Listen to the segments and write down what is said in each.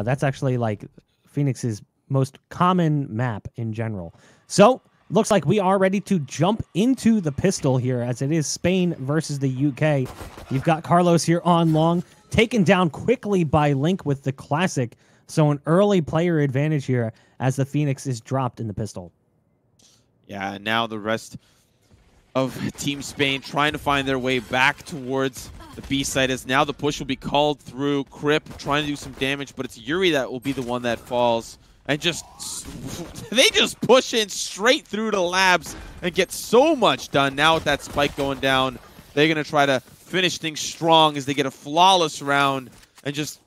That's actually like Phoenix's most common map in general. So looks like we are ready to jump into the pistol here, as it is Spain versus the UK. You've got Carlos here on long, taken down quickly by Link with the classic. So an early player advantage here as the Phoenix is dropped in the pistol. Yeah, and now the rest of Team Spain trying to find their way back towards the B site, as now the push will be called through. Kryp trying to do some damage, but it's Yuri that will be the one that falls. And just, they just push in straight through to labs and get so much done. Now with that spike going down, they're going to try to finish things strong as they get a flawless round. And just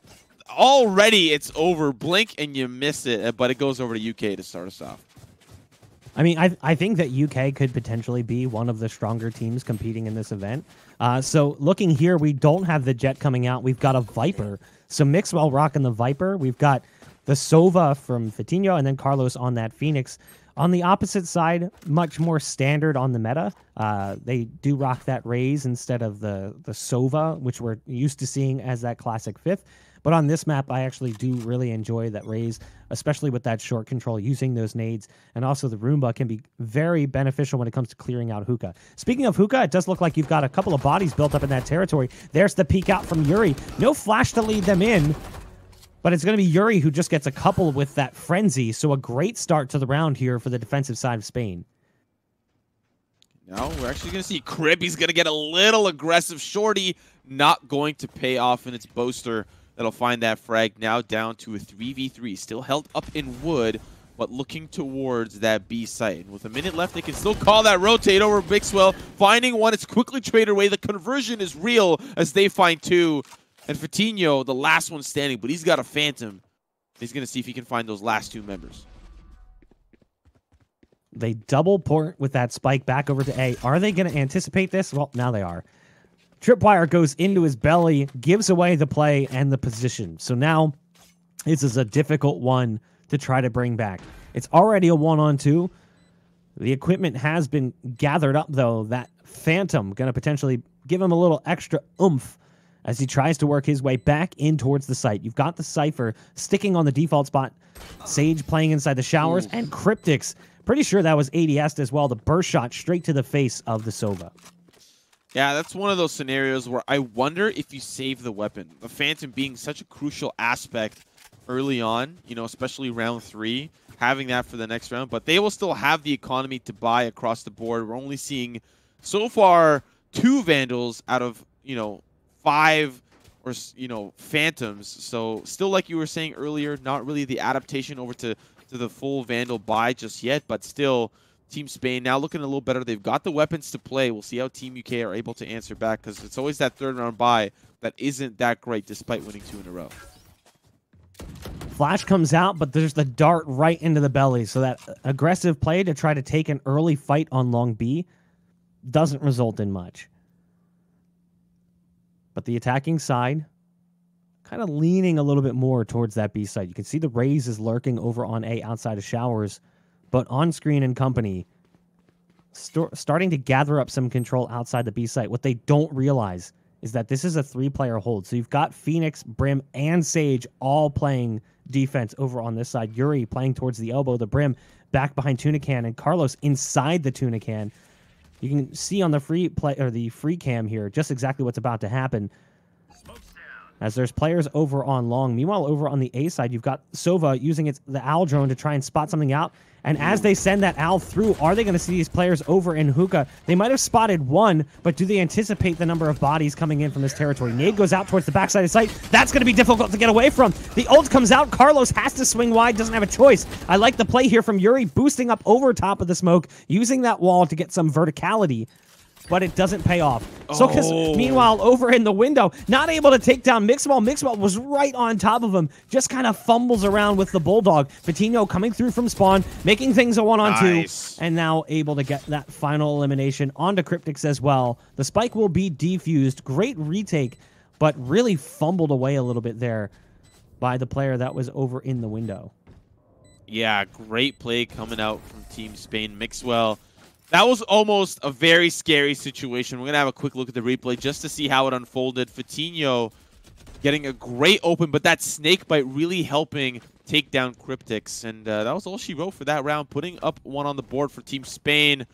already it's over. Blink and you miss it, but it goes over to UK to start us off. I mean, I think that UK could potentially be one of the stronger teams competing in this event. So looking here, we don't have the Jet coming out. We've got a Viper. So Mixwell rocking the Viper. We've got the Sova from Vitinho, and then Carlos on that Phoenix. On the opposite side, much more standard on the meta. They do rock that Raze instead of the Sova, which we're used to seeing as that classic fifth. But on this map, I actually do really enjoy that Raze, especially with that short control, using those nades. And also the Roomba can be very beneficial when it comes to clearing out hookah. Speaking of hookah, it does look like you've got a couple of bodies built up in that territory. There's the peek out from Yuri. No flash to lead them in. But it's going to be Yuri who just gets a couple with that frenzy. So a great start to the round here for the defensive side of Spain. Now we're actually going to see Kryp. He's going to get a little aggressive. Shorty not going to pay off, and it's Boaster that'll find that frag. Now down to a 3v3. Still held up in wood, but looking towards that B site. And with a minute left, they can still call that rotate over Mixwell. Finding one, it's quickly traded away. The conversion is real as they find two. And Vitinho, the last one standing, but he's got a Phantom. He's going to see if he can find those last two members. They double port with that spike back over to A. Are they going to anticipate this? Well, now they are. Tripwire goes into his belly, gives away the play and the position. So now this is a difficult one to try to bring back. It's already a 1-on-2. The equipment has been gathered up, though. That Phantom going to potentially give him a little extra oomph as he tries to work his way back in towards the site. You've got the Cypher sticking on the default spot. Sage playing inside the showers. And Kryptix, pretty sure that was ADS'd as well. The burst shot straight to the face of the Sova. Yeah, that's one of those scenarios where I wonder if you save the weapon. The Phantom being such a crucial aspect early on, you know, especially round 3, having that for the next round. But they will still have the economy to buy across the board. We're only seeing, so far, 2 Vandals out of, 5 or, Phantoms. So still, like you were saying earlier, not really the adaptation over to the full Vandal buy just yet, but still Team Spain now looking a little better. They've got the weapons to play. We'll see how Team UK are able to answer back, because it's always that third round buy that isn't that great despite winning 2 in a row. Flash comes out, but there's the dart right into the belly. So that aggressive play to try to take an early fight on long B doesn't result in much. But the attacking side kind of leaning a little bit more towards that B side. You can see the Raze is lurking over on A outside of showers, but ONSCREEN and company starting to gather up some control outside the B site. What they don't realize is that this is a 3-player hold. So you've got Phoenix, Brim, and Sage all playing defense over on this side. Yuri playing towards the elbow, the Brim back behind Tunican, and Carlos inside the Tunican. You can see on the free play or the free cam here just exactly what's about to happen, as there's players over on long. Meanwhile, over on the A side, you've got Sova using the owl drone to try and spot something out. And as they send that owl through, are they going to see these players over in hookah? They might have spotted one, but do they anticipate the number of bodies coming in from this territory? Nade goes out towards the backside of site. That's going to be difficult to get away from. The ult comes out. Carlos has to swing wide, doesn't have a choice. I like the play here from Yuri, boosting up over top of the smoke, using that wall to get some verticality, but it doesn't pay off. soulcas, meanwhile, over in the window, not able to take down Mixwell. Mixwell was right on top of him, just kind of fumbles around with the Bulldog. Vitinho coming through from spawn, making things a 1-on-2, and now able to get that final elimination onto Kryptix as well. The spike will be defused. Great retake, but really fumbled away a little bit there by the player that was over in the window. Yeah, great play coming out from Team Spain. Mixwell, that was almost a very scary situation. We're going to have a quick look at the replay just to see how it unfolded. Vitinho getting a great open, but that snake bite really helping take down Kryptix. And that was all she wrote for that round, putting up one on the board for Team Spain.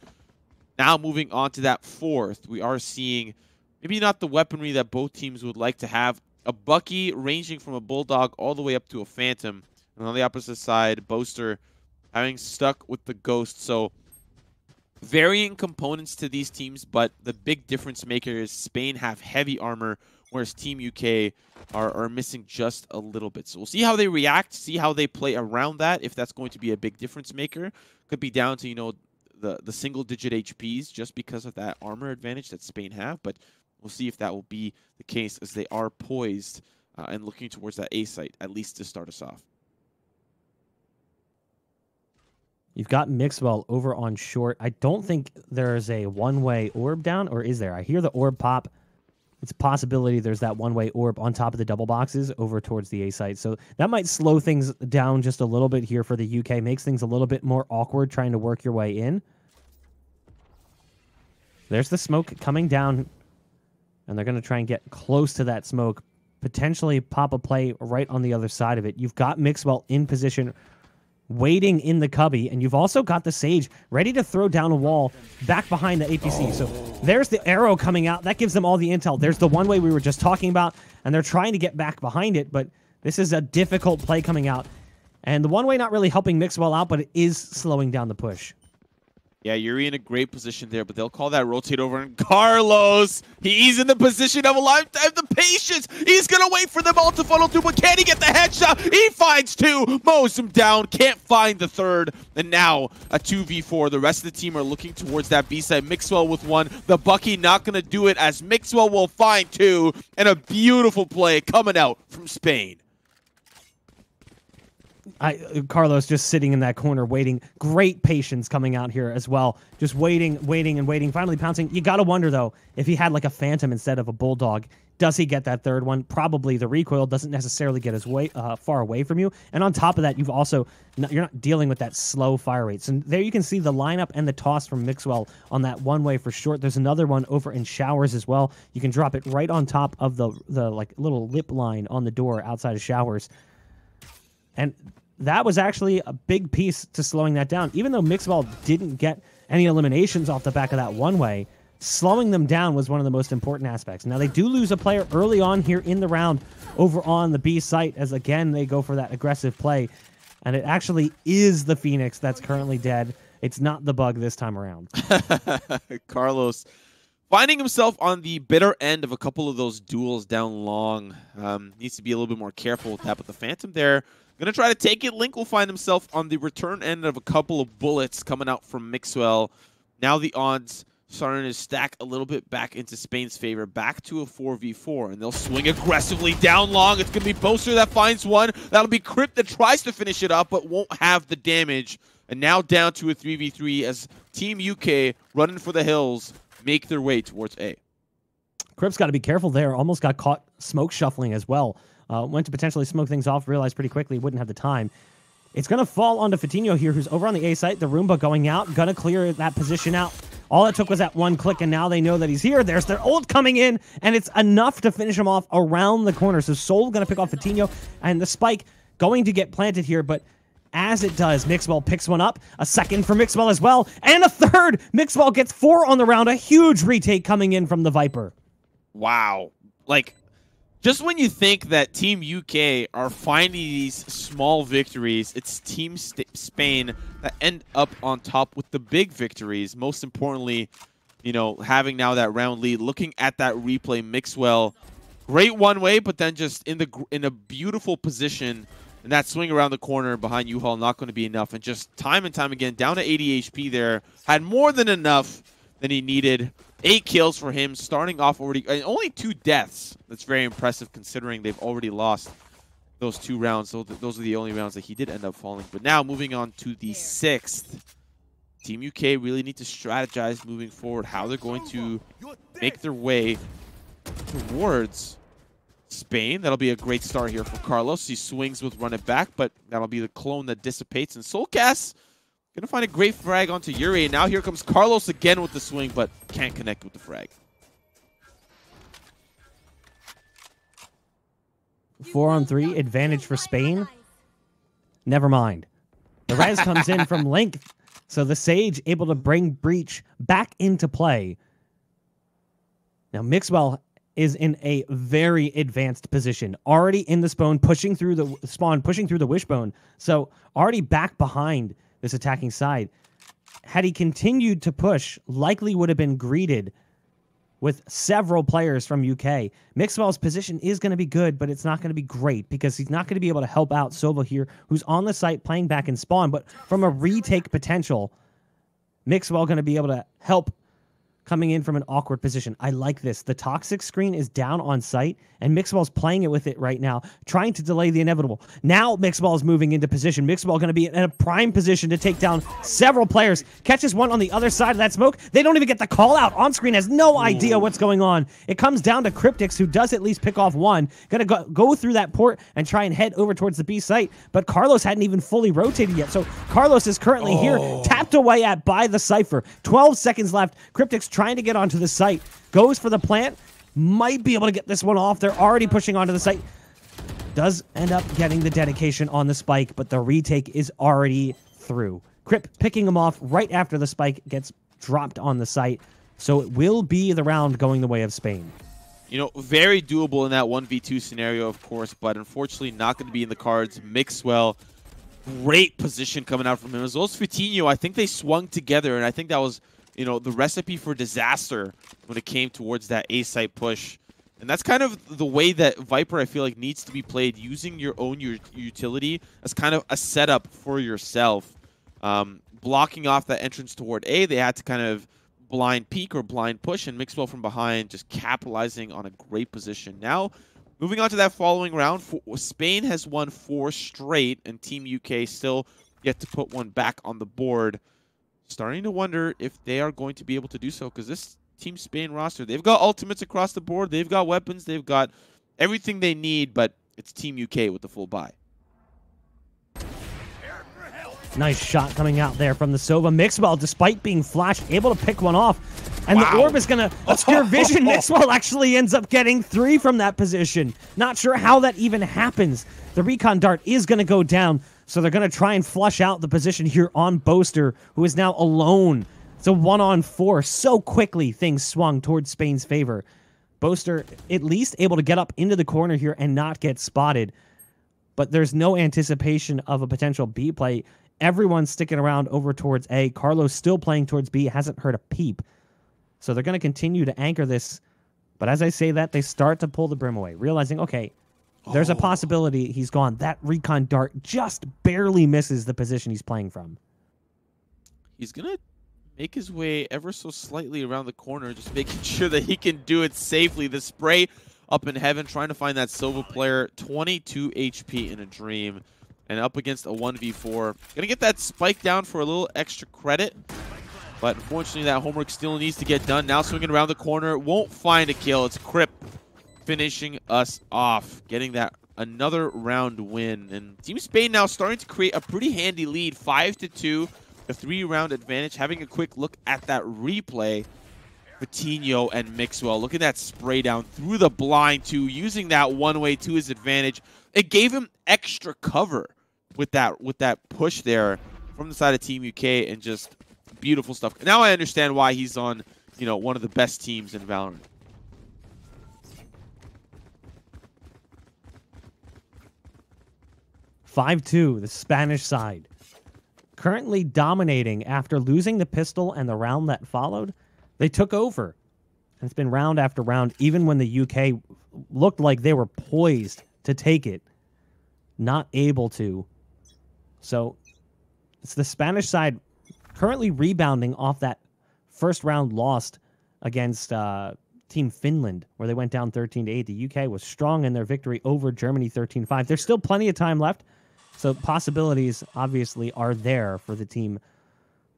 Now moving on to that fourth, we are seeing maybe not the weaponry that both teams would like to have. A Bucky ranging from a Bulldog all the way up to a Phantom. And on the opposite side, Boaster having stuck with the Ghost. So varying components to these teams, but the big difference maker is Spain have heavy armor, whereas Team UK are missing just a little bit. So we'll see how they react, see how they play around that, if that's going to be a big difference maker. Could be down to, you know, the single-digit HPs just because of that armor advantage that Spain have, but we'll see if that will be the case as they are poised and looking towards that A site, at least to start us off. You've got Mixwell over on short. I don't think there's a one-way orb down, or is there? I hear the orb pop. It's a possibility there's that one-way orb on top of the double boxes over towards the A site. So that might slow things down just a little bit here for the UK. Makes things a little bit more awkward trying to work your way in. There's the smoke coming down, and they're going to try and get close to that smoke. Potentially pop a play right on the other side of it. You've got Mixwell in position, waiting in the cubby, and you've also got the Sage ready to throw down a wall back behind the APC. So there's the arrow coming out. That gives them all the intel. There's the one way we were just talking about, and they're trying to get back behind it, but this is a difficult play coming out. And the one way not really helping Mixwell out, but it is slowing down the push. Yeah, Yuri in a great position there, but they'll call that rotate over. And Carlos, he's in the position of a lifetime. The patience. He's going to wait for them all to funnel through, but can he get the headshot? He finds two, mows him down, can't find the third. And now a 2v4. The rest of the team are looking towards that B side. Mixwell with one. The Bucky not going to do it as Mixwell will find two. And a beautiful play coming out from Spain. Carlos just sitting in that corner waiting. Great patience coming out here as well. Just waiting, waiting, and waiting. Finally pouncing. You got to wonder, though, if he had like a Phantom instead of a Bulldog, does he get that third one? Probably. The recoil doesn't necessarily get as far away from you. And on top of that, you're not dealing with that slow fire rate. So there you can see the lineup and the toss from Mixwell on that one way for short. There's another one over in Showers as well. You can drop it right on top of the like little lip line on the door outside of Showers. And that was actually a big piece to slowing that down. Even though Mixwell didn't get any eliminations off the back of that one-way, slowing them down was one of the most important aspects. Now, they do lose a player early on here in the round over on the B site, as, again, they go for that aggressive play. And it actually is the Phoenix that's currently dead. It's not the bug this time around. Carlos finding himself on the bitter end of a couple of those duels down long. Needs to be a little bit more careful with that. But the Phantom there, going to try to take it. Link will find himself on the return end of a couple of bullets coming out from Mixwell. Now the odds starting to stack a little bit back into Spain's favor, back to a 4v4, and they'll swing aggressively down long. It's going to be Boaster that finds one. That'll be Kryp that tries to finish it up, but won't have the damage. And now down to a 3v3 as Team UK, running for the hills, make their way towards A. Kryp's got to be careful there. Almost got caught smoke shuffling as well. Went to potentially smoke things off, realized pretty quickly wouldn't have the time. It's going to fall onto Fatinho here, who's over on the A site. The Roomba going out, going to clear that position out. All it took was that one click, and now they know that he's here. There's their ult coming in, and it's enough to finish him off around the corner. So Soul going to pick off Fatinho, and the spike going to get planted here, but as it does, Mixwell picks one up. A second for Mixwell as well, and a third. Mixwell gets 4 on the round. A huge retake coming in from the Viper. Wow. Like, just when you think that Team UK are finding these small victories, it's Team Spain that end up on top with the big victories. Most importantly, you know, having now that round lead. Looking at that replay, Mixwell, great one way, but then just in a beautiful position, and that swing around the corner behind U-Haul not going to be enough. And just time and time again, down to 80 HP there, had more than enough than he needed. 8 kills for him, starting off already. Only 2 deaths. That's very impressive considering they've already lost those 2 rounds. So those are the only rounds that he did end up falling. But now moving on to the 6th. Team UK really need to strategize moving forward how they're going to make their way towards Spain. That'll be a great start here for Carlos. He swings with run it back, but that'll be the clone that dissipates. And soulcas gonna find a great frag onto Yuri, and now here comes Carlos again with the swing, but can't connect with the frag. 4-on-3 advantage for Spain. Never mind. The res comes in from length, so the Sage able to bring Breach back into play. Now, Mixwell is in a very advanced position, already in the spawn, pushing through the wishbone. So already back behind this attacking side. Had he continued to push, likely would have been greeted with several players from UK. Mixwell's position is going to be good, but it's not going to be great because he's not going to be able to help out Sova here, who's on the site playing back in spawn. But from a retake potential, Mixwell going to be able to help coming in from an awkward position. I like this. The toxic screen is down on site, and Mixwell's playing it with it right now, trying to delay the inevitable. Now Mixwell is moving into position. Mixwell going to be in a prime position to take down several players. Catches one on the other side of that smoke. They don't even get the call out. On screen has no idea what's going on. It comes down to Kryptix, who does at least pick off one. Going to go through that port and try and head over towards the B site, but Carlos hadn't even fully rotated yet. So Carlos is currently here, tapped away at by the Cypher. 12 seconds left. Kryptix trying to get onto the site. Goes for the plant. Might be able to get this one off. They're already pushing onto the site. Does end up getting the dedication on the spike, but the retake is already through. Kryp picking him off right after the spike gets dropped on the site. So it will be the round going the way of Spain. You know, very doable in that 1v2 scenario, of course, but unfortunately not going to be in the cards. Mixwell, great position coming out from him. As well as Vitinho, I think they swung together, and I think that was, you know, the recipe for disaster when it came towards that A-site push. And that's kind of the way that Viper, I feel like, needs to be played, using your own utility as kind of a setup for yourself. Blocking off that entrance toward A, they had to kind of blind peek or blind push, and Mixwell from behind just capitalizing on a great position. Now, moving on to that following round, Spain has won 4 straight, and Team UK still yet to put one back on the board. Starting to wonder if they are going to be able to do so, because this Team Spain roster, they've got ultimates across the board, they've got weapons, they've got everything they need, but it's Team UK with the full buy. Nice shot coming out there from the Sova. Mixwell, despite being flashed, able to pick one off. And the orb is going to obscure vision. Mixwell actually ends up getting 3 from that position. Not sure how that even happens. The recon dart is going to go down, so they're going to try and flush out the position here on Boaster, who is now alone. It's a 1-on-4. So quickly things swung towards Spain's favor. Boaster at least able to get up into the corner here and not get spotted. But there's no anticipation of a potential B play. Everyone's sticking around over towards A. Carlos still playing towards B. Hasn't heard a peep. So they're going to continue to anchor this. But as I say that, they start to pull the brim away, realizing, okay, there's a possibility he's gone. That recon dart just barely misses the position he's playing from. He's going to make his way ever so slightly around the corner, just making sure that he can do it safely. The spray up in heaven, trying to find that Sova player. 22 HP in a dream. And up against a 1v4. Gonna get that spike down for a little extra credit. But unfortunately, that homework still needs to get done. Now swinging around the corner. Won't find a kill. It's Kryp finishing us off. Getting that another round win. And Team Spain now starting to create a pretty handy lead. 5-2. A 3-round advantage. Having a quick look at that replay. Vitinho and Mixwell. Look at that spray down through the blind too. Using that one-way to his advantage. It gave him extra cover with that push there from the side of Team UK, and just beautiful stuff. Now I understand why he's on, you know, one of the best teams in Valorant. (5-2), the Spanish side. Currently dominating after losing the pistol and the round that followed. They took over. And it's been round after round, even when the UK looked like they were poised to take it. Not able to. So it's the Spanish side currently rebounding off that first round lost against Team Finland, where they went down 13-8. The UK was strong in their victory over Germany 13-5. There's still plenty of time left, so possibilities obviously are there for the team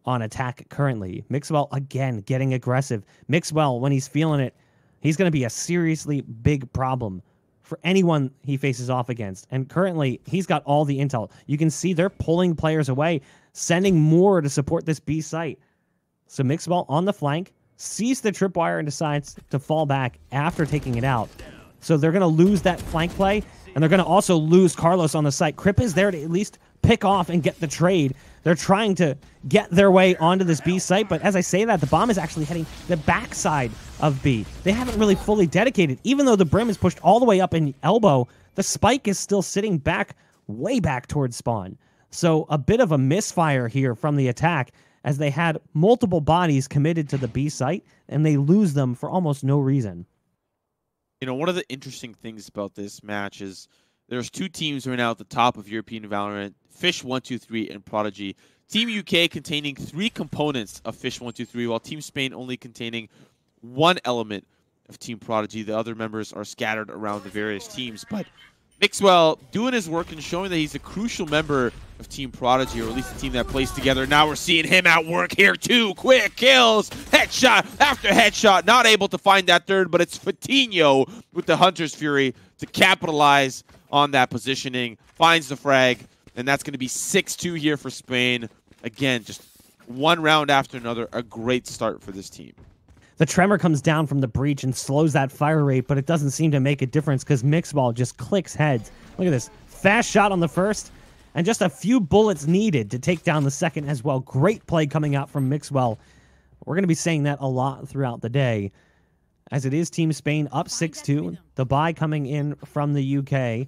on attack currently. Mixwell again getting aggressive. Mixwell, when he's feeling it, he's going to be a seriously big problem for anyone he faces off against. And currently, he's got all the intel. You can see they're pulling players away, sending more to support this B site. So Mixwell on the flank, sees the tripwire and decides to fall back after taking it out. So they're going to lose that flank play, And they're going to also lose Carlos on the site. Kryp is there to at least pick off and get the trade. They're trying to get their way onto this B site, but as I say that, the bomb is actually heading the backside of B. They haven't really fully dedicated. Even though the brim is pushed all the way up in elbow, the spike is still sitting back, way back towards spawn. So a bit of a misfire here from the attack, as they had multiple bodies committed to the B site, and they lose them for almost no reason. You know, one of the interesting things about this match is there's two teams right now at the top of European Valorant, Fish123 and Prodigy. Team UK containing 3 components of Fish123, while Team Spain only containing 1 element of Team Prodigy. The other members are scattered around the various teams, but mixwell doing his work and showing that he's a crucial member of Team Prodigy, or at least the team that plays together. Now we're seeing him at work here too. Quick kills, headshot after headshot. Not able to find that third, but it's Fatinho with the Hunter's Fury to capitalize on that positioning. Finds the frag, and that's going to be 6-2 here for Spain. Again, just one round after another. A great start for this team. The tremor comes down from the breach and slows that fire rate, but it doesn't seem to make a difference because mixwell just clicks heads. Look at this. Fast shot on the first, and just a few bullets needed to take down the second as well. Great play coming out from mixwell. We're going to be saying that a lot throughout the day, as it is Team Spain up 6-2. The bye coming in from the UK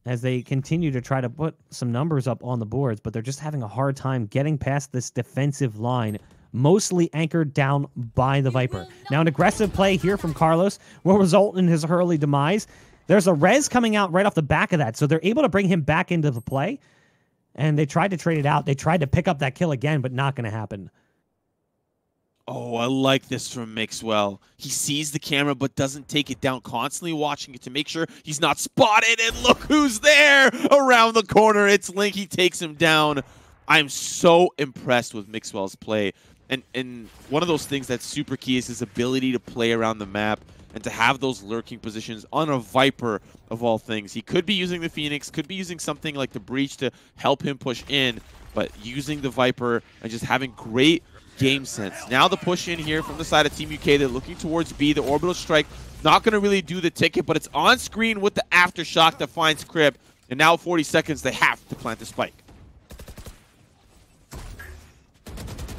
as they continue to try to put some numbers up on the boards, but they're just having a hard time getting past this defensive line, mostly anchored down by the Viper. Now an aggressive play here from Carlos will result in his early demise. There's a res coming out right off the back of that, so they're able to bring him back into the play, and they tried to trade it out. They tried to pick up that kill again, but not going to happen. Oh, I like this from Mixwell. He sees the camera but doesn't take it down, constantly watching it to make sure he's not spotted. And look who's there around the corner. It's Link. He takes him down. I'm so impressed with Mixwell's play. And one of those things that's super key is his ability to play around the map and to have those lurking positions on a Viper of all things. He could be using the Phoenix, could be using something like the Breach to help him push in, but using the Viper and just having great game sense. Now the push in here from the side of Team UK. They're looking towards B. The orbital strike not going to really do the ticket, but it's on screen with the aftershock that finds Kryp. And now 40 seconds, they have to plant the spike.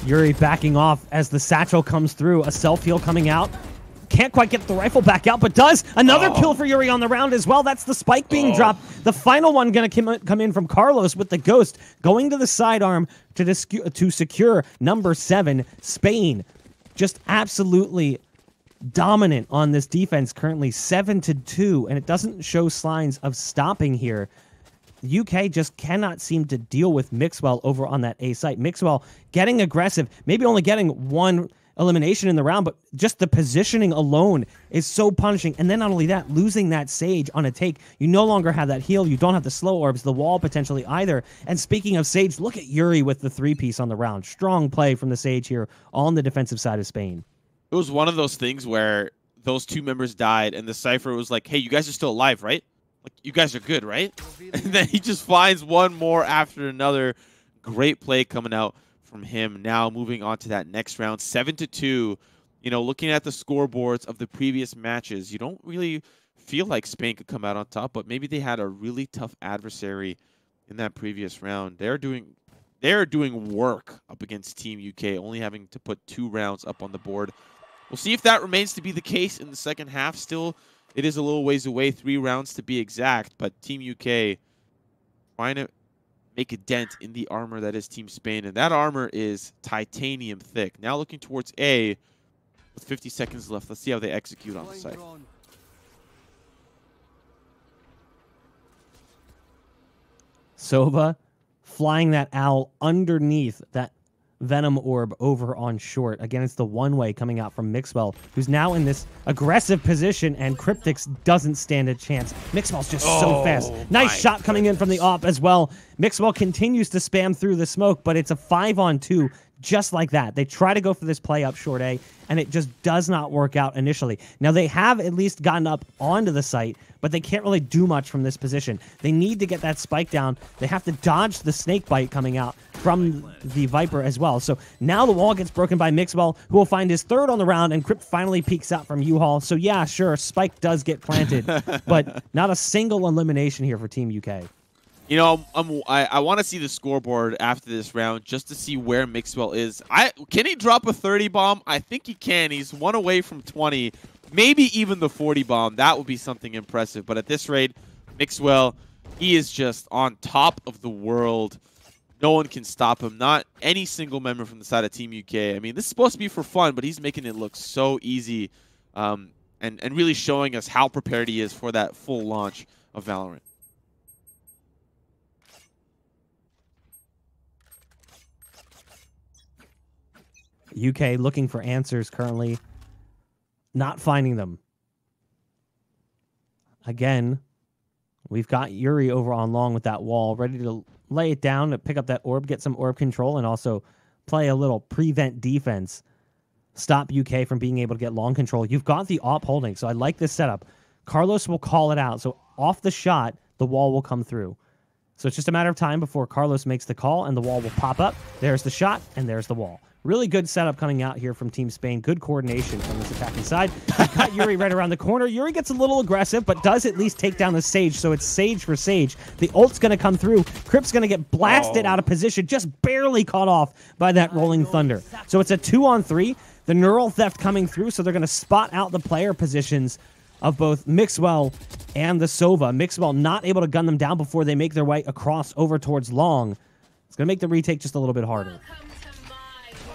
Yuri backing off as the satchel comes through. A self-heal coming out. Can't quite get the rifle back out, but does. Another kill for Yuri on the round as well. That's the spike being dropped. The final one going to come in from Carlos with the Ghost, going to the sidearm to secure number 7. Spain just absolutely dominant on this defense currently, 7-2, and it doesn't show signs of stopping here. The UK just cannot seem to deal with Mixwell over on that A site. Mixwell getting aggressive, maybe only getting one elimination in the round, but just the positioning alone is so punishing. And then not only that, losing that Sage on a take, you no longer have that heal, you don't have the slow orbs, the wall potentially either. And speaking of Sage, look at Yuri with the 3-piece on the round. Strong play from the Sage here on the defensive side of Spain. It was one of those things where those two members died and the Cypher was like, hey, you guys are still alive, right? Like, you guys are good, right? And then he just finds one more after another. Great play coming out from him. Now moving on to that next round, 7-2. You know, looking at the scoreboards of the previous matches, you don't really feel like Spain could come out on top, but maybe they had a really tough adversary in that previous round. They're doing work up against Team UK, only having to put 2 rounds up on the board. We'll see if that remains to be the case in the second half. Still, it is a little ways away, 3 rounds to be exact, but Team UK trying to make a dent in the armor that is Team Spain, and that armor is titanium thick. Now looking towards A with 50 seconds left. Let's see how they execute on the site. Sova flying that owl underneath that Venom Orb over on short. Again, it's the one-way coming out from Mixwell, who's now in this aggressive position, and Kryptix doesn't stand a chance. Mixwell's just so fast. Nice shot coming in from the op as well. Mixwell continues to spam through the smoke, but it's a 5-on-2 just like that. They try to go for this play up short A, and it just does not work out initially. Now, they have at least gotten up onto the site, but they can't really do much from this position. They need to get that spike down. They have to dodge the snake bite coming out from the Viper as well. So now the wall gets broken by Mixwell, who will find his third on the round, and Kryp finally peeks out from U-Haul. So yeah, sure, Spike does get planted, but not a single elimination here for Team UK. You know, I want to see the scoreboard after this round just to see where Mixwell is. Can he drop a 30 bomb? I think he can. He's one away from 20, maybe even the 40 bomb. That would be something impressive. But at this rate, Mixwell, he is just on top of the world. No one can stop him. Not any single member from the side of Team UK. I mean, this is supposed to be for fun, but he's making it look so easy, and really showing us how prepared he is for that full launch of Valorant. UK looking for answers currently, not finding them. Again, we've got Yuri over on long with that wall, ready to lay it down to pick up that orb, get some orb control, and also play a little prevent defense. Stop UK from being able to get long control. You've got the op holding, so I like this setup. Carlos will call it out, so off the shot, the wall will come through. So it's just a matter of time before Carlos makes the call, and the wall will pop up. There's the shot, and there's the wall. Really good setup coming out here from Team Spain. Good coordination from this attacking side. We've got Yuri right around the corner. Yuri gets a little aggressive, but does at least take down the Sage, so it's Sage for Sage. The ult's going to come through. Kryp's going to get blasted out of position, just barely caught off by that Rolling Thunder. So it's a 2-on-3. The Neural Theft coming through, so they're going to spot out the player positions of both Mixwell and the Sova. Mixwell not able to gun them down before they make their way across over towards long. It's going to make the retake just a little bit harder.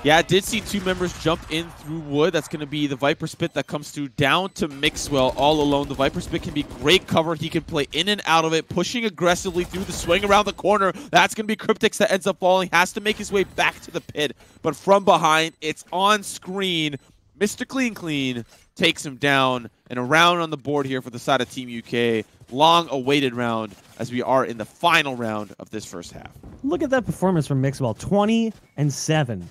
Yeah, I did see two members jump in through wood. That's going to be the Viper Spit that comes through down to Mixwell all alone. The Viper Spit can be great cover. He can play in and out of it, pushing aggressively through the swing around the corner. That's going to be Kryptix that ends up falling. Has to make his way back to the pit. But from behind, it's on screen. Mr. Clean takes him down. And a round on the board here for the side of Team UK. Long-awaited round as we are in the final round of this first half. Look at that performance from Mixwell. 20-7.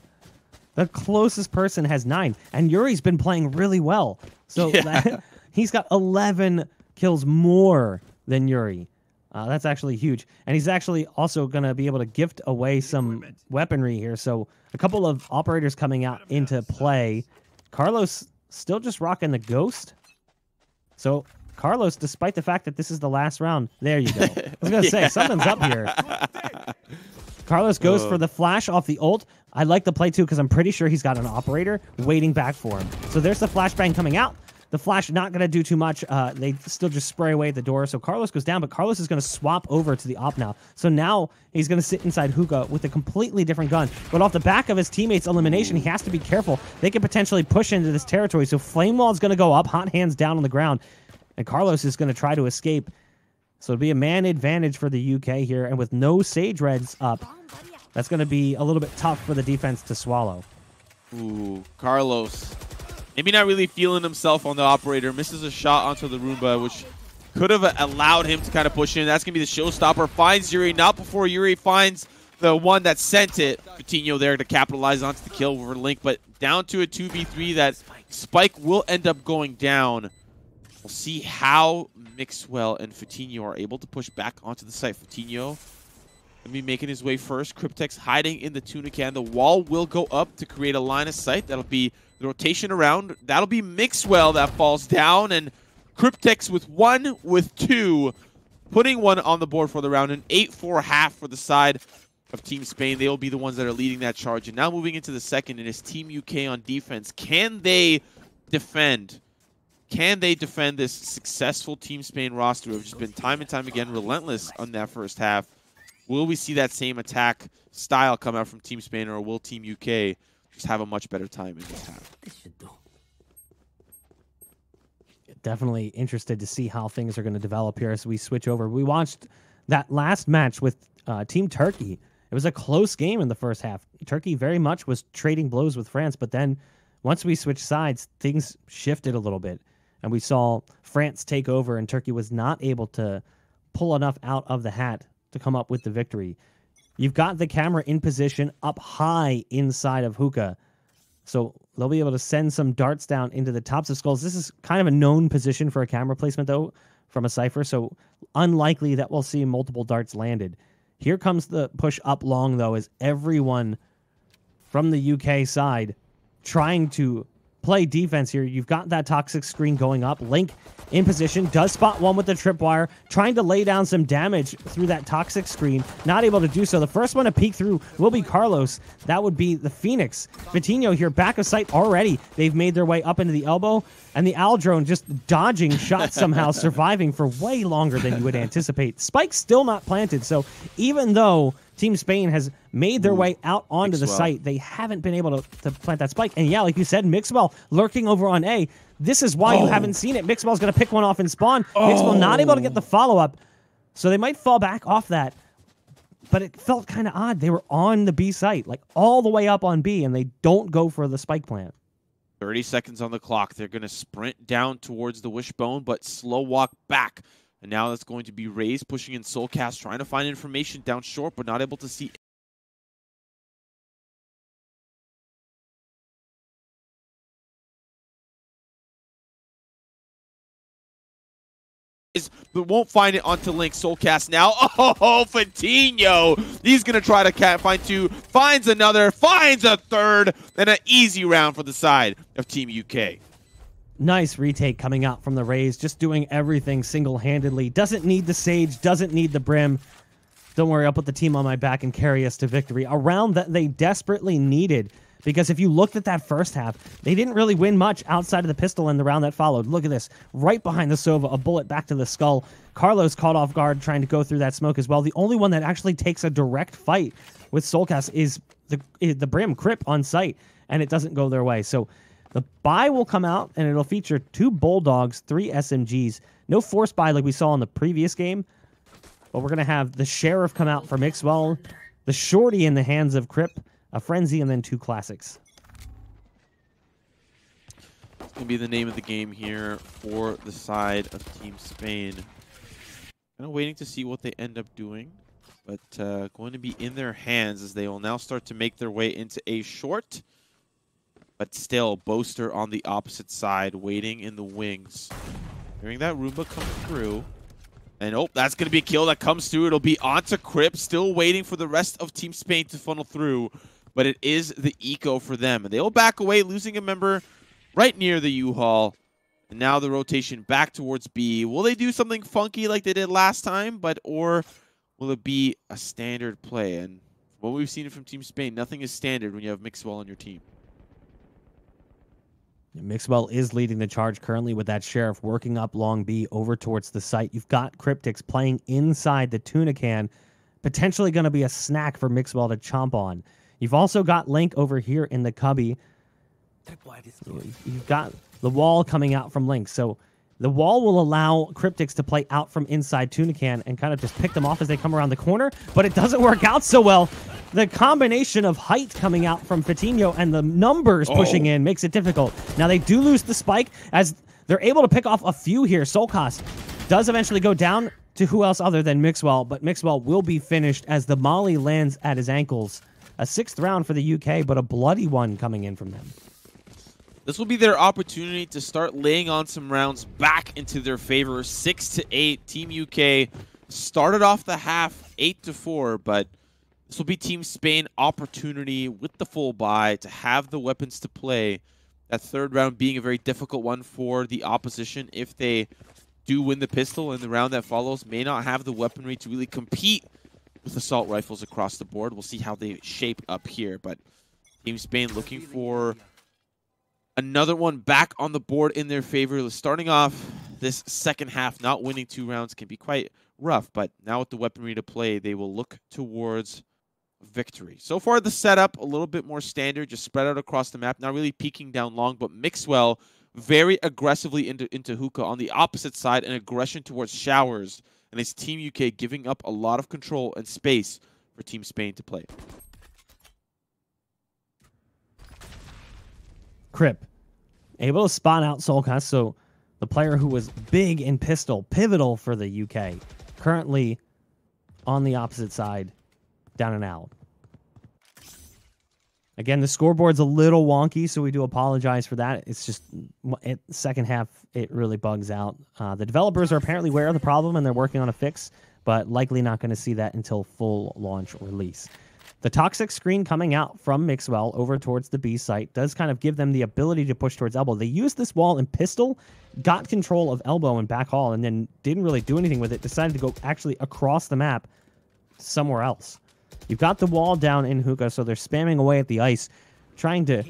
The closest person has 9, and Yuri's been playing really well. So he's got 11 kills more than Yuri. That's actually huge. And he's actually also going to be able to gift away some weaponry here. So a couple of operators coming out into play. Carlos still just rocking the Ghost. So Carlos, despite the fact that this is the last round, there you go. I was going to say, something's up here. Carlos goes for the flash off the ult. I like the play, too, because I'm pretty sure he's got an operator waiting back for him. So there's the flashbang coming out. The flash not going to do too much. They still just spray away at the door. So Carlos goes down, but Carlos is going to swap over to the op now. So now he's going to sit inside Hookah with a completely different gun. But off the back of his teammates' elimination, he has to be careful. They could potentially push into this territory. So Flame Wall is going to go up, hot hands down on the ground. And Carlos is going to try to escape. So it'll be a man advantage for the UK here. And with no Sage Reds up, that's going to be a little bit tough for the defense to swallow. Ooh, Carlos. Maybe not really feeling himself on the operator. Misses a shot onto the Roomba, which could have allowed him to kind of push in. That's going to be the showstopper. Finds Yuri. Not before Yuri finds the one that sent it. Coutinho there to capitalize onto the kill over Link. But down to a 2v3 that Spike will end up going down. We'll see how Mixwell and Coutinho are able to push back onto the site. Coutinho going to be making his way first. Kryptix hiding in the tuna can. The wall will go up to create a line of sight. That'll be the rotation around. That'll be Mixwell that falls down. And Kryptix with 2, putting 1 on the board for the round. An 8-4 half for the side of Team Spain. They will be the ones that are leading that charge. And now moving into the second, it is Team UK on defense. Can they defend? Can they defend this successful Team Spain roster who have just been time and time again relentless on that first half? Will we see that same attack style come out from Team Spain, or will Team UK just have a much better time in this half? Definitely interested to see how things are going to develop here as we switch over. We watched that last match with Team Turkey. It was a close game in the first half. Turkey very much was trading blows with France, but then once we switched sides, things shifted a little bit. And we saw France take over, and Turkey was not able to pull enough out of the hat to come up with the victory. You've got the camera in position up high inside of Hookah. So they'll be able to send some darts down into the tops of skulls. This is kind of a known position for a camera placement, though, from a Cypher. So unlikely that we'll see multiple darts landed. Here comes the push up long, though, as everyone from the UK side trying to play defense here. You've got that toxic screen going up. Link in position, does spot one with the tripwire, trying to lay down some damage through that toxic screen. Not able to do so. The first one to peek through will be Carlos. That would be the Phoenix. Vitinho here, back of sight already. They've made their way up into the elbow, and the Owl drone just dodging shots somehow, surviving for way longer than you would anticipate. Spike's still not planted, so even though Team Spain has made their way out onto the site, they haven't been able to plant that spike. And yeah, like you said, Mixwell lurking over on A. This is why you haven't seen it. Mixwell's going to pick one off and spawn. Mixwell not able to get the follow-up, so they might fall back off that. But it felt kind of odd. They were on the B site, like all the way up on B, and they don't go for the spike plant. 30 seconds on the clock. They're going to sprint down towards the wishbone, but slow walk back. And now that's going to be Raze pushing in soulcas, trying to find information down short, but not able to see. But won't find it onto Link. Soulcas now. Oh, Vitinho. He's going to try to find two. Finds another. Finds a third. And an easy round for the side of Team UK. Nice retake coming out from the Rays. Just doing everything single-handedly. Doesn't need the Sage. Doesn't need the Brim. Don't worry, I'll put the team on my back and carry us to victory. A round that they desperately needed. Because if you looked at that first half, they didn't really win much outside of the pistol in the round that followed. Look at this. Right behind the Sova, a bullet back to the skull. Carlos caught off guard trying to go through that smoke as well. The only one that actually takes a direct fight with soulcas is the Brim, Kryp, on site. And it doesn't go their way. So the buy will come out, and it'll feature 2 Bulldogs, 3 SMGs. No force buy like we saw in the previous game. But we're going to have the Sheriff come out for Mixwell, the Shorty in the hands of Kryp, a Frenzy, and then 2 Classics. It's going to be the name of the game here for the side of Team Spain. Kind of waiting to see what they end up doing, but going to be in their hands as they will now start to make their way into a short. But still, Boaster on the opposite side, waiting in the wings. Hearing that Roomba come through. And oh, that's going to be a kill that comes through. It'll be onto Kryp, still waiting for the rest of Team Spain to funnel through. But it is the eco for them. And they will back away, losing a member right near the U-Haul. And now the rotation back towards B. Will they do something funky like they did last time? Or will it be a standard play? And what we've seen from Team Spain, nothing is standard when you have Mixwell on your team. Mixwell is leading the charge currently with that Sheriff working up long B over towards the site. You've got Kryptix playing inside the tuna can. Potentially going to be a snack for Mixwell to chomp on. You've also got Link over here in the cubby. You've got the wall coming out from Link. So the wall will allow Kryptix to play out from inside tuna can and kind of just pick them off as they come around the corner. But it doesn't work out so well. The combination of height coming out from Vitinho and the numbers pushing in makes it difficult. Now they do lose the spike as they're able to pick off a few here. soulcas does eventually go down to who else other than Mixwell, but Mixwell will be finished as the molly lands at his ankles. A 6th round for the UK, but a bloody one coming in from them. This will be their opportunity to start laying on some rounds back into their favor. 6-8. Team UK started off the half 8-4, but this will be Team Spain opportunity with the full buy to have the weapons to play. That 3rd round being a very difficult one for the opposition. If they do win the pistol in the round that follows, may not have the weaponry to really compete with assault rifles across the board. We'll see how they shape up here. But Team Spain looking for another one back on the board in their favor. Starting off this second half, not winning 2 rounds can be quite rough. But now with the weaponry to play, they will look towards victory. So far, the setup a little bit more standard, just spread out across the map, not really peeking down long, but Mixwell very aggressively into hookah on the opposite side, and aggression towards showers, and it's Team UK giving up a lot of control and space for Team Spain to play. Kryp able to spot out soulcas, so the player who was big in pistol, pivotal for the UK, currently on the opposite side, down and out. Again, the scoreboard's a little wonky, so we do apologize for that. It's just, second half, it really bugs out. The developers are apparently aware of the problem, and they're working on a fix, but likely not going to see that until full launch release. The toxic screen coming out from mixwell over towards the B site does kind of give them the ability to push towards elbow. They used this wall in pistol, got control of elbow and back hall, and then didn't really do anything with it. Decided to go actually across the map somewhere else. You've got the wall down in hookah, so they're spamming away at the ice, trying to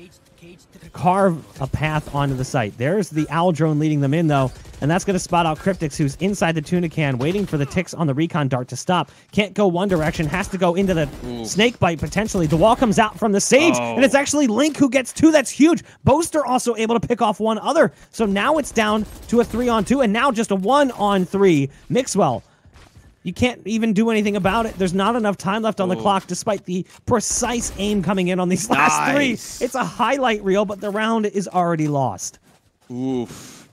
carve a path onto the site. There's the owl drone leading them in, though, and that's going to spot out Kryptix, who's inside the tuna can, waiting for the ticks on the recon dart to stop. Can't go one direction, has to go into the snake bite, potentially. The wall comes out from the Sage, and it's actually Link who gets two. That's huge. Boaster also able to pick off one other. So now it's down to a 3-on-2, and now just a 1-on-3. Mixwell, you can't even do anything about it. There's not enough time left on the clock, despite the precise aim coming in on these last three. It's a highlight reel, but the round is already lost. Oof.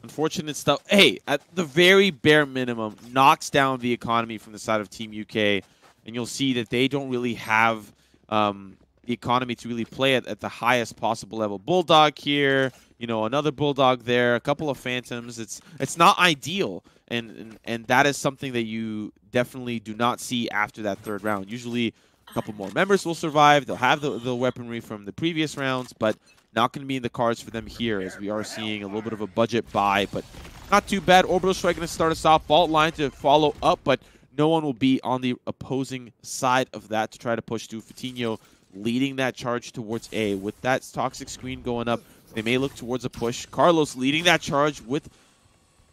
Unfortunate stuff. Hey, at the very bare minimum, knocks down the economy from the side of Team UK, and you'll see that they don't really have the economy to really play at the highest possible level. Bulldog here, you know, another Bulldog there, a couple of Phantoms. It's not ideal. And that is something that you definitely do not see after that third round. Usually a couple more members will survive. They'll have the weaponry from the previous rounds, but not going to be in the cards for them here, as we are seeing a little bit of a budget buy, but not too bad. Orbital Strike going to start us off. Vault line to follow up, but no one will be on the opposing side of that to try to push through. Fatinho leading that charge towards A. With that toxic screen going up, they may look towards a push. Carlos leading that charge with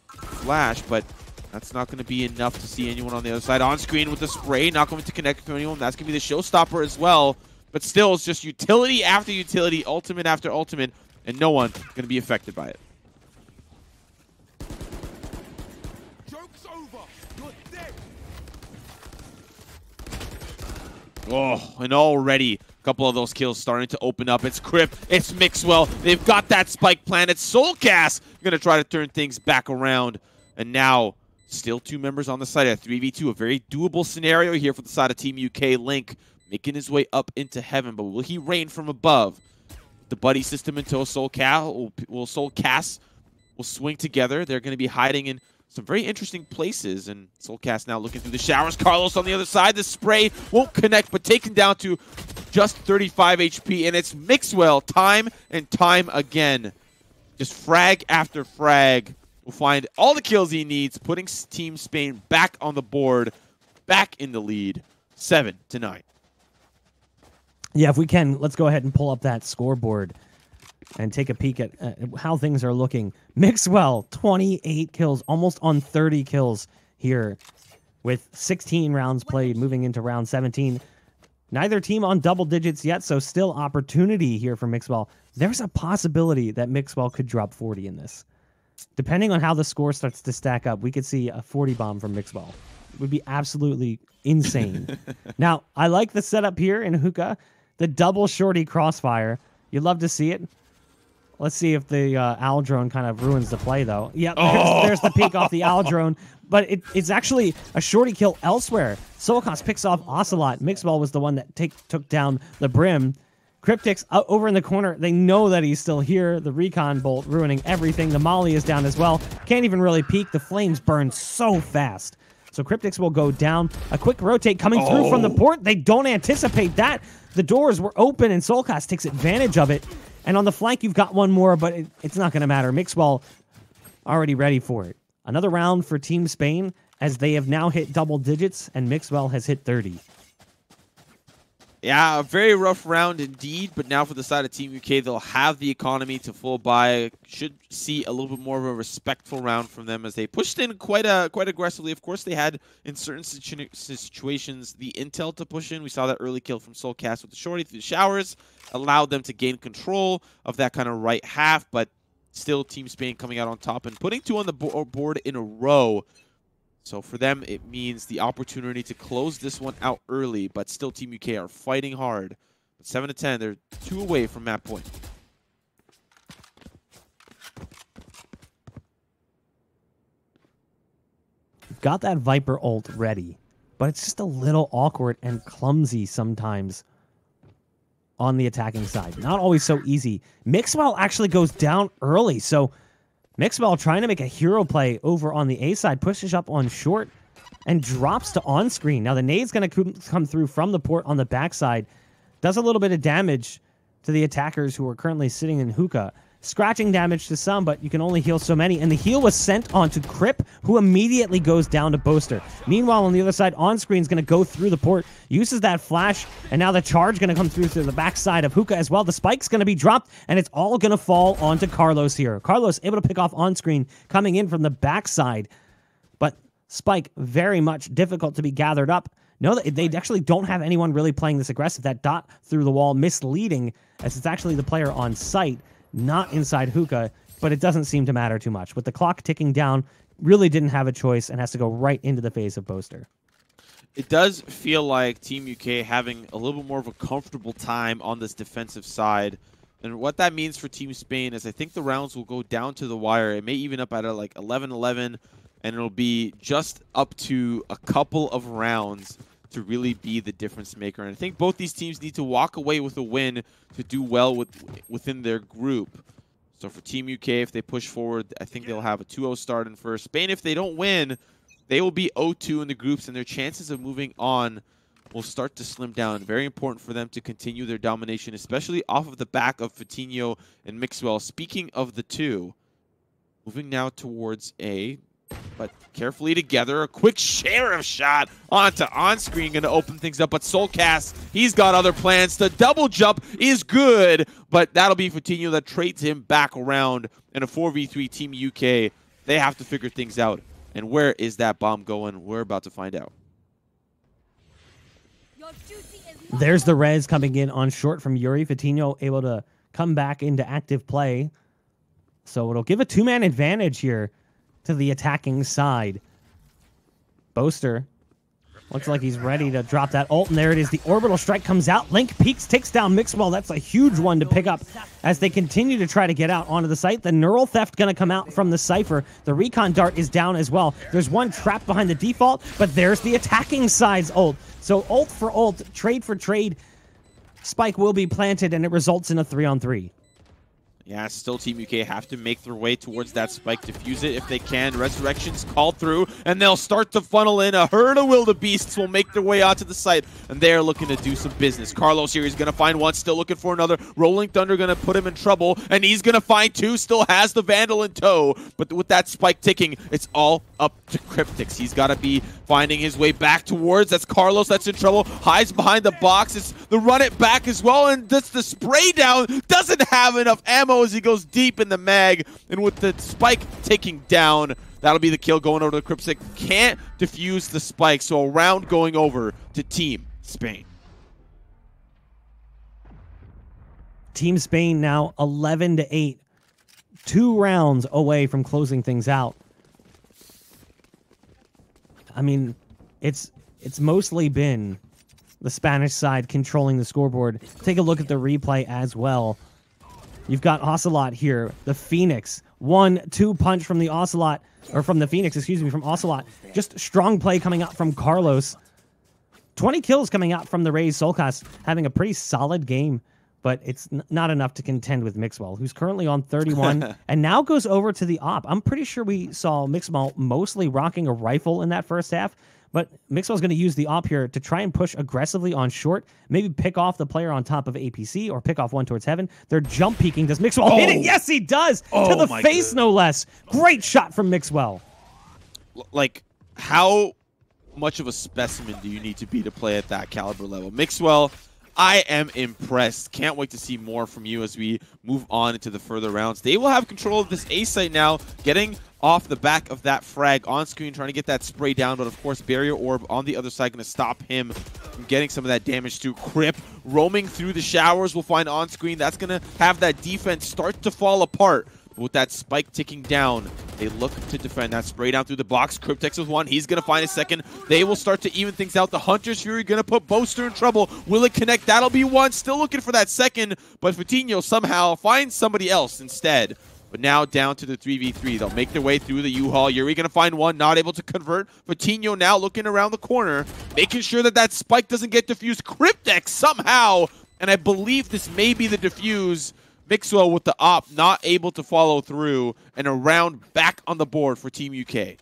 Flash, but that's not going to be enough to see anyone on the other side. On screen with the spray, not going to connect to anyone. That's going to be the showstopper as well. But still, it's just utility after utility, ultimate after ultimate, and no one going to be affected by it. Joke's over. You're dead. Oh, and already a couple of those kills starting to open up. It's Kryp, it's Mixwell. They've got that spike plan. It's soulcas going to try to turn things back around. And now, still two members on the side at 3v2. A very doable scenario here for the side of Team UK. Link making his way up into heaven, but will he rain from above? The buddy system into a soulcas will swing together. They're going to be hiding in some very interesting places, and soulcas now looking through the showers. Carlos on the other side. The spray won't connect, but taken down to just 35 HP, and it's Mixwell time and time again. Just frag after frag will find all the kills he needs, putting Team Spain back on the board, back in the lead, 7-9. Yeah, if we can, let's go ahead and pull up that scoreboard and take a peek at how things are looking. Mixwell, 28 kills, almost on 30 kills here with 16 rounds played, moving into round 17. Neither team on double digits yet, so still opportunity here for Mixwell. There's a possibility that Mixwell could drop 40 in this. Depending on how the score starts to stack up, we could see a 40 bomb from Mixwell. It would be absolutely insane. Now, I like the setup here in hookah. The double shorty crossfire. You'd love to see it. Let's see if the owl drone kind of ruins the play, though. Yep, there's the peek off the owl drone. But it's actually a shorty kill elsewhere. soulcas picks off ocelote. Mixwell was the one that took down the brim. Kryptix over in the corner. They know that he's still here. The recon bolt ruining everything. The molly is down as well. Can't even really peek. The flames burn so fast. So Kryptix will go down. A quick rotate coming through from the port. They don't anticipate that. The doors were open, and soulcas takes advantage of it. And on the flank, you've got one more, but it's not going to matter. Mixwell already ready for it. Another round for Team Spain, as they have now hit double digits, and Mixwell has hit 30. Yeah, a very rough round indeed, but now for the side of Team UK, they'll have the economy to full buy. Should see a little bit more of a respectful round from them as they pushed in quite aggressively. Of course, they had, in certain situations, the intel to push in. We saw that early kill from soulcas with the shorty through the showers, allowed them to gain control of that kind of right half, but still Team Spain coming out on top and putting two on the board in a row. So for them, it means the opportunity to close this one out early, but still Team UK are fighting hard. But 7-10, they're 2 away from map point. Got that Viper ult ready, but it's just a little awkward and clumsy sometimes on the attacking side. Not always so easy. Mixwell actually goes down early, so Mixwell trying to make a hero play over on the A side, pushes up on short. and drops to on-screen. Now the nade's going to come through from the port on the backside. Does a little bit of damage to the attackers who are currently sitting in hookah. Scratching damage to some, but you can only heal so many. And the heal was sent on to Kryp, who immediately goes down to Boaster. Meanwhile, on the other side, on-screen is going to go through the port, uses that flash, and now the charge going to come through the backside of hookah as well. The spike's going to be dropped, and it's all going to fall onto Carlos here. Carlos able to pick off on-screen, coming in from the backside. But spike, very much difficult to be gathered up. No, they actually don't have anyone really playing this aggressive. That dot through the wall misleading, as it's actually the player on site, not inside hookah, but it doesn't seem to matter too much. With the clock ticking down, really didn't have a choice and has to go right into the face of Boaster. It does feel like Team UK having a little bit more of a comfortable time on this defensive side. And what that means for Team Spain is I think the rounds will go down to the wire. It may even up at like 11-11, and it'll be just up to a couple of rounds to really be the difference maker. And I think both these teams need to walk away with a win to do well within their group. So for Team UK, if they push forward, I think they'll have a 2-0 start in first. Spain, if they don't win, they will be 0-2 in the groups, and their chances of moving on will start to slim down. Very important for them to continue their domination, especially off of the back of Fatinho and Mixwell. Speaking of the two, moving now towards A, but carefully together. A quick sheriff shot onto on-screen, going to open things up. But soulcas, he's got other plans. The double jump is good, but that'll be Fatinho that trades him back around. In a 4v3 Team UK, they have to figure things out. And where is that bomb going? We're about to find out. There's the res coming in on short from Yuri. Fatinho able to come back into active play. So it'll give a two-man advantage here to the attacking side. Boaster looks like he's ready to drop that ult, and there it is. The orbital strike comes out. Link peeks, takes down Mixwell. That's a huge one to pick up as they continue to try to get out onto the site. The neural theft going to come out from the Cypher. The recon dart is down as well. There's one trapped behind the default, but there's the attacking side's ult. So ult for ult, trade for trade. Spike will be planted, and it results in a 3-on-3. Yeah, still Team UK have to make their way towards that spike, defuse it if they can. Resurrection's called through, and they'll start to funnel in. A herd of wildebeests will make their way out to the site, and they're looking to do some business. Carlos here is going to find one, still looking for another. Rolling Thunder going to put him in trouble, and he's going to find two, still has the Vandal in tow. But with that spike ticking, it's all up to Kryptix. He's got to be finding his way back towards. That's Carlos that's in trouble. Hides behind the box. It's the run it back as well, and that's the spray down. Doesn't have enough ammo as he goes deep in the mag, and with the spike taking down, that'll be the kill going over to Kryptix. Can't defuse the spike, so a round going over to Team Spain. Team Spain now 11-8, 2 rounds away from closing things out. I mean, it's mostly been the Spanish side controlling the scoreboard. Take a look at the replay as well. You've got Ocelot here, the Phoenix. 1-2 punch from the Ocelot, or from the Phoenix, excuse me, from Ocelot. Just strong play coming out from Carlos. 20 kills coming out from the Rays. Soulcas having a pretty solid game, but it's not enough to contend with Mixwell, who's currently on 31 and now goes over to the op. I'm pretty sure we saw Mixwell mostly rocking a rifle in that first half, but Mixwell's going to use the op here to try and push aggressively on short, maybe pick off the player on top of APC or pick off one towards heaven. They're jump peeking. Does Mixwell hit it? Yes, he does! To the face, no less. Great shot from Mixwell. Like, how much of a specimen do you need to be to play at that caliber level? Mixwell, I am impressed. Can't wait to see more from you as we move on into the further rounds. They will have control of this A site now, getting off the back of that frag on screen, trying to get that spray down, but of course Barrier Orb on the other side going to stop him from getting some of that damage to Kryp. Roaming through the showers, we'll find on screen. That's going to have that defense start to fall apart. With that spike ticking down, they look to defend that spray down through the box. Kryptix with one. He's going to find a second. They will start to even things out. The Hunter's Fury going to put Boaster in trouble. Will it connect? That'll be one. Still looking for that second, but Fatinho somehow finds somebody else instead. But now down to the 3v3. They'll make their way through the U-Haul. Yuri going to find one, not able to convert. Fatinho now looking around the corner, making sure that that spike doesn't get diffused. Kryptix somehow, and I believe this may be the diffuse. Mixwell with the op, not able to follow through, and a round back on the board for Team UK.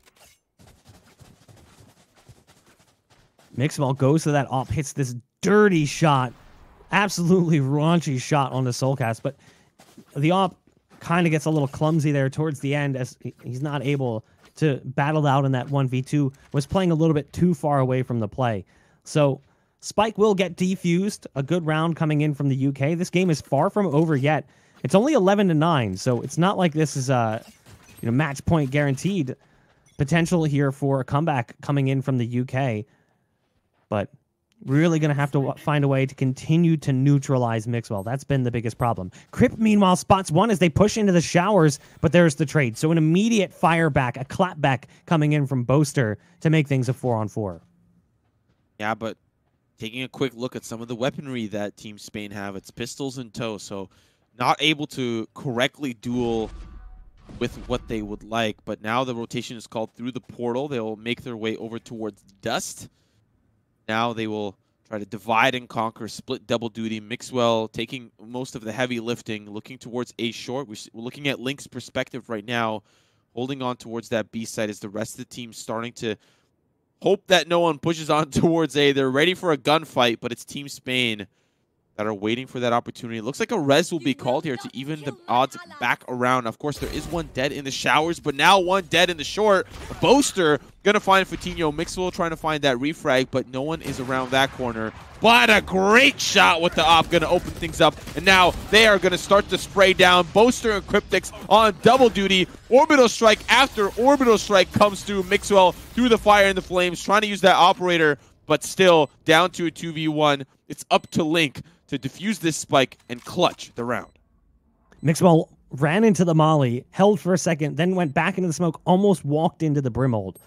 Mixwell goes to that op, hits this dirty shot. Absolutely raunchy shot on the soulcas, but the op kind of gets a little clumsy there towards the end as he's not able to battle out in that 1v2, was playing a little bit too far away from the play. So Spike will get defused, a good round coming in from the UK. This game is far from over yet. It's only 11-9, so it's not like this is match point guaranteed. Potential here for a comeback coming in from the UK, but really going to have to find a way to continue to neutralize Mixwell. That's been the biggest problem. Kryp, meanwhile, spots one as they push into the showers, but there's the trade. So an immediate fire back, a clap back coming in from Boaster to make things a 4-on-4. Yeah, but taking a quick look at some of the weaponry that Team Spain have, it's pistols in tow, so not able to correctly duel with what they would like. But now the rotation is called through the portal. They'll make their way over towards Dust. Now they will try to divide and conquer, split double duty. Mixwell taking most of the heavy lifting, looking towards A short. We're looking at Link's perspective right now, holding on towards that B side as the rest of the team starting to hope that no one pushes on towards A. They're ready for a gunfight, but it's Team Spain that are waiting for that opportunity. It looks like a res will be called here to even the odds back around. Of course, there is one dead in the showers, but now one dead in the short. Boaster going to find Fatinho. Mixwell trying to find that refrag, but no one is around that corner. But a great shot with the op, going to open things up. And now they are going to start to spray down. Boaster and Kryptix on double duty. Orbital strike after orbital strike comes through. Mixwell through the fire and the flames, trying to use that operator, but still down to a 2v1. It's up to Link to defuse this spike and clutch the round. Mixwell ran into the molly, held for a second, then went back into the smoke, almost walked into the brimhold.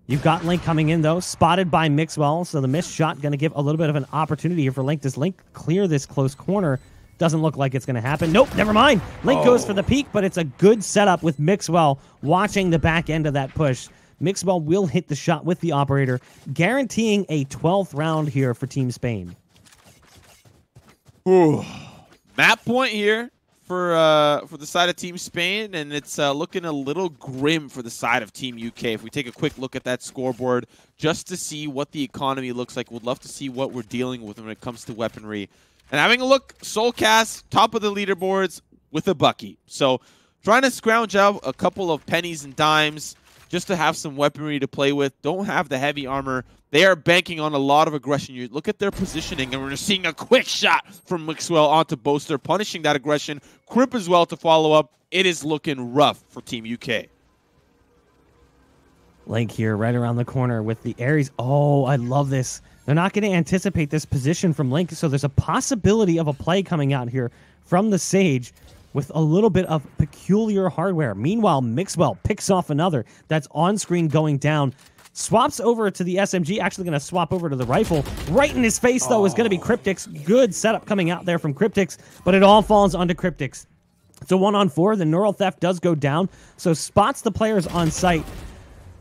You've got Link coming in, though, spotted by Mixwell, so the missed shot going to give a little bit of an opportunity here for Link. Does Link clear this close corner? Doesn't look like it's going to happen. Nope, never mind. Link goes for the peek, but it's a good setup with Mixwell watching the back end of that push. Mixwell will hit the shot with the operator, guaranteeing a 12th round here for Team Spain. Ooh. Map point here for the side of Team Spain, and it's looking a little grim for the side of Team UK. If we take a quick look at that scoreboard just to see what the economy looks like, we'd love to see what we're dealing with when it comes to weaponry. And having a look, soulcas, top of the leaderboards with a Bucky. So trying to scrounge out a couple of pennies and dimes just to have some weaponry to play with. Don't have the heavy armor. They are banking on a lot of aggression. You look at their positioning, and we're seeing a quick shot from Mixwell onto Boaster, punishing that aggression. Kryp as well to follow up. It is looking rough for Team UK. Link here right around the corner with the Ares. Oh, I love this. They're not going to anticipate this position from Link, so there's a possibility of a play coming out here from the Sage with a little bit of peculiar hardware. Meanwhile, Mixwell picks off another. That's on screen going down. Swaps over to the SMG, actually going to swap over to the rifle. Right in his face, though, is going to be Kryptix. Good setup coming out there from Kryptix, but it all falls onto Kryptix. It's a 1-on-4. The neural theft does go down, so spots the players on site.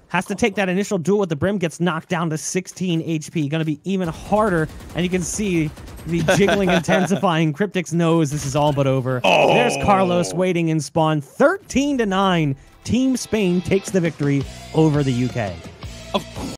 Has to take that initial duel with the Brim, gets knocked down to 16 HP. Going to be even harder, and you can see the jiggling intensifying. Kryptix knows this is all but over. There's Carlos waiting in spawn. 13-9. Team Spain takes the victory over the UK. Of course.